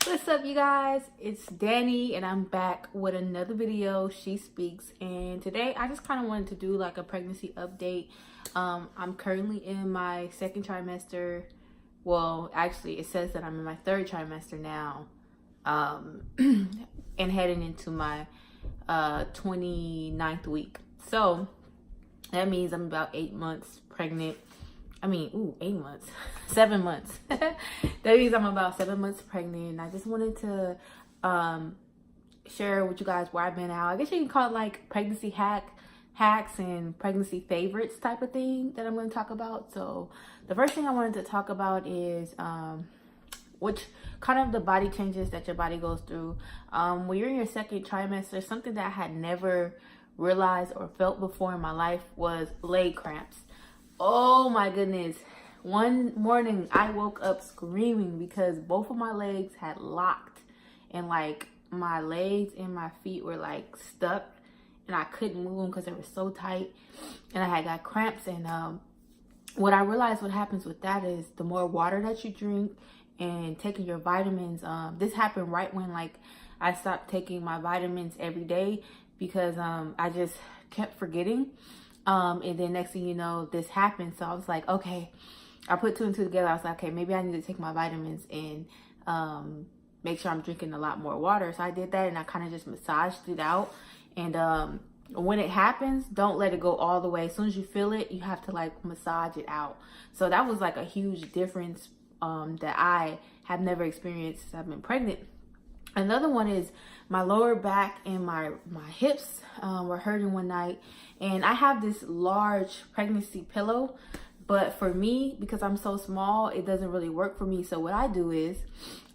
What's up, you guys? It's Danny and I'm back with another video, She Speaks. And today I just kind of wanted to do like a pregnancy update. I'm currently in my second trimester. Well, actually it says that I'm in my third trimester now, and heading into my 29th week. So that means I'm about 8 months pregnant. 8 months, 7 months. That means I'm about 7 months pregnant. And I just wanted to share with you guys where I've been out. I guess you can call it like pregnancy hacks and pregnancy favorites type of thing that I'm going to talk about. So the first thing I wanted to talk about is which kind of the body changes that your body goes through. When you're in your second trimester, something that I had never realized or felt before in my life was leg cramps. Oh my goodness. One morning I woke up screaming because both of my legs had locked and like my legs and my feet were like stuck and I couldn't move them because they were so tight and I had got cramps. And what I realized what happens with that is the more water that you drink and taking your vitamins, this happened right when like I stopped taking my vitamins every day because I just kept forgetting. And then next thing you know, this happened. So I was like, okay, I put two and two together. I was like, okay, maybe I need to take my vitamins and make sure I'm drinking a lot more water. So I did that and I kind of just massaged it out. And when it happens, don't let it go all the way. As soon as you feel it, you have to like massage it out. So that was like a huge difference that I have never experienced since I've been pregnant. Another one is my lower back and my hips were hurting one night. And I have this large pregnancy pillow. But for me, because I'm so small, it doesn't really work for me. So what I do is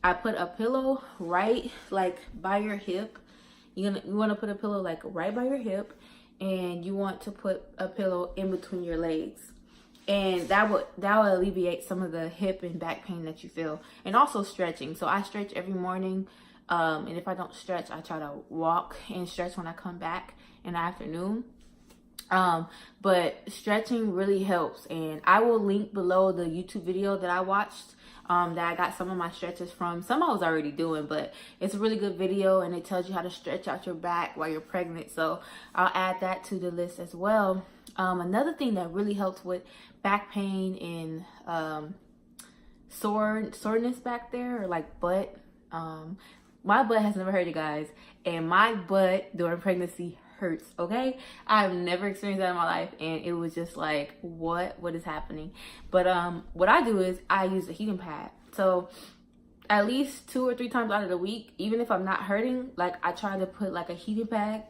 I put a pillow right like by your hip. You want to put a pillow like right by your hip. And you want to put a pillow in between your legs. And that will alleviate some of the hip and back pain that you feel. And also stretching. So I stretch every morning. And if I don't stretch, I try to walk and stretch when I come back in the afternoon. But stretching really helps. And I will link below the YouTube video that I watched, that I got some of my stretches from. Some I was already doing, but it's a really good video and it tells you how to stretch out your back while you're pregnant. So I'll add that to the list as well. Another thing that really helps with back pain and soreness back there, or like butt. My butt has never hurt, you guys, and my butt during pregnancy hurts, okay? I've never experienced that in my life, and it was just like, what is happening? But what I do is I use a heating pad. So at least 2 or 3 times out of the week, even if I'm not hurting, like I try to put like a heating pad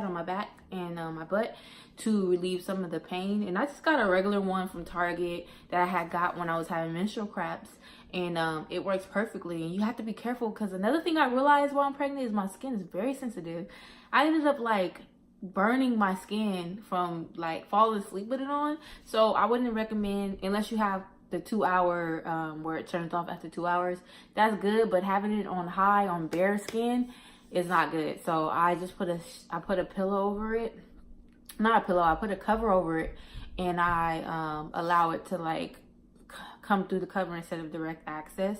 on my back and my butt to relieve some of the pain. And I just got a regular one from Target that I had got when I was having menstrual cramps. And it works perfectly. And you have to be careful because another thing I realized while I'm pregnant is my skin is very sensitive. I ended up like burning my skin from like falling asleep with it on. So I wouldn't recommend, unless you have the 2-hour where it turns off after 2 hours. That's good, but having it on high on bare skin is not good. So I just put a pillow over it. Not a pillow, I put a cover over it, and I allow it to like come through the cover instead of direct access.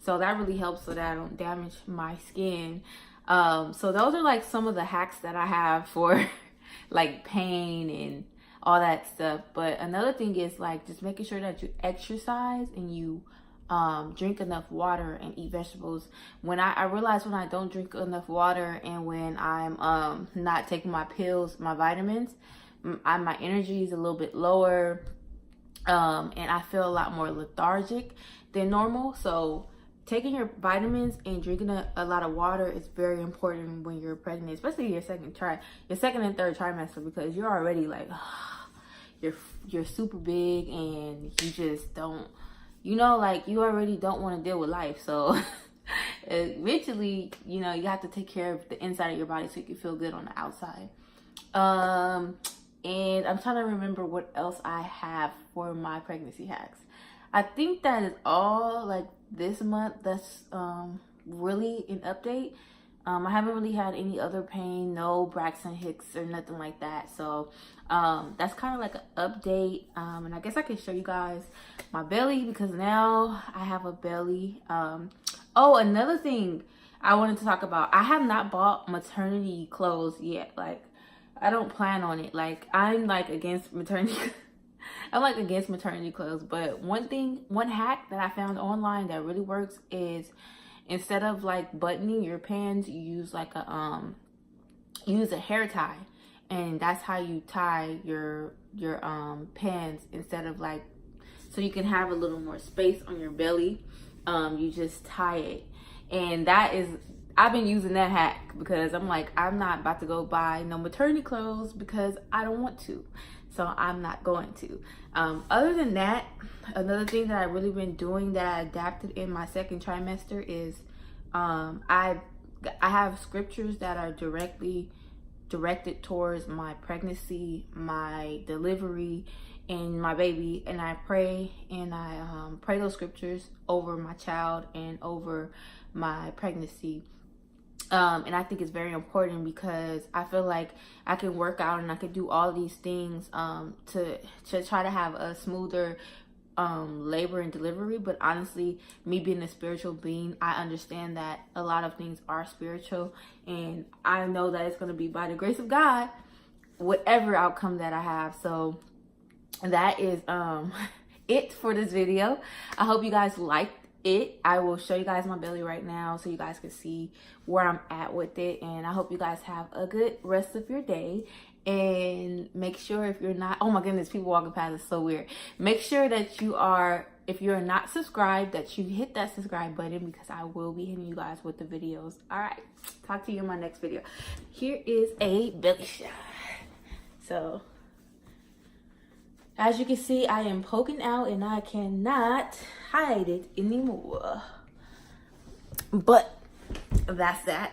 So that really helps so that I don't damage my skin. So those are like some of the hacks that I have for like pain and all that stuff. But another thing is like just making sure that you exercise and you drink enough water and eat vegetables. When I realize when I don't drink enough water and when I'm not taking my pills, my vitamins, my energy is a little bit lower. And I feel a lot more lethargic than normal. So taking your vitamins and drinking a lot of water is very important when you're pregnant, especially your second and third trimester, because you're already like, you're super big and you just don't, like you already don't want to deal with life. So eventually, you have to take care of the inside of your body so you can feel good on the outside. And I'm trying to remember what else I have for my pregnancy hacks. I think that is all like this month. That's really an update. I haven't really had any other pain, no Braxton Hicks or nothing like that. So that's kind of like an update. And I guess I can show you guys my belly because now I have a belly. Oh, another thing I wanted to talk about. I have not bought maternity clothes yet. Like, I don't plan on it. Like, I'm like against maternity. I'm like against maternity clothes. But one hack that I found online that really works is instead of like buttoning your pants, you use like a hair tie, and that's how you tie your pants instead of like, so you can have a little more space on your belly. You just tie it, and that is, I've been using that hack because I'm like, I'm not about to go buy no maternity clothes because I don't want to, so I'm not going to. Other than that, another thing that I've really been doing that I adapted in my second trimester is I have scriptures that are directly directed towards my pregnancy, my delivery, and my baby, and I pray those scriptures over my child and over my pregnancy. And I think it's very important because I feel like I can work out and I can do all these things to try to have a smoother labor and delivery. But honestly, me being a spiritual being, I understand that a lot of things are spiritual, and I know that it's going to be by the grace of God whatever outcome that I have. So that is it for this video. I hope you guys liked it. I will show you guys my belly right now so you guys can see where I'm at with it, and I hope you guys have a good rest of your day. And make sure, if you're not, oh my goodness, people walking past is so weird. Make sure that you are, if you're not subscribed, that you hit that subscribe button, because I will be hitting you guys with the videos. All right, talk to you in my next video. Here is a belly shot. So as you can see, I am poking out and I cannot hide it anymore. But that's that.